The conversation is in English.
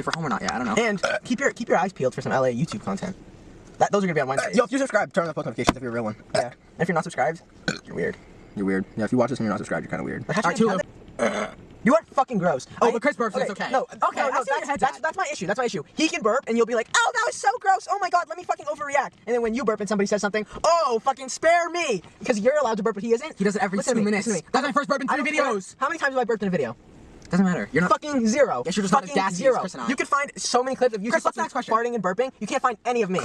for home or not? Yeah, I don't know. And keep your eyes peeled for some LA YouTube content. Those are gonna be on Wednesday. Yo, if you subscribe, turn on the post notifications if you're a real one. Yeah. And if you're not subscribed, you're weird. You're weird. Yeah, if you watch this and you're not subscribed, you're kind of weird. Alright, Tula. You are fucking gross. Oh, but Chris burps, so it's okay. No, Okay, I see where your head's at. that's my issue. That's my issue. He can burp, and you'll be like, oh, that was so gross. Oh my god, let me fucking overreact. And then when you burp and somebody says something, oh, fucking spare me, because you're allowed to burp, but he isn't. He does it every Listen to 2 me, minutes. listen to me. That's my first burp in 3 videos. How many times have I burped in a video? Doesn't matter. You're not Fucking zero. Guess you're just not as Fucking gassy as zero. Chris and I. You can find so many clips of you Chris, what's the next question? farting and burping. You can't find any of me.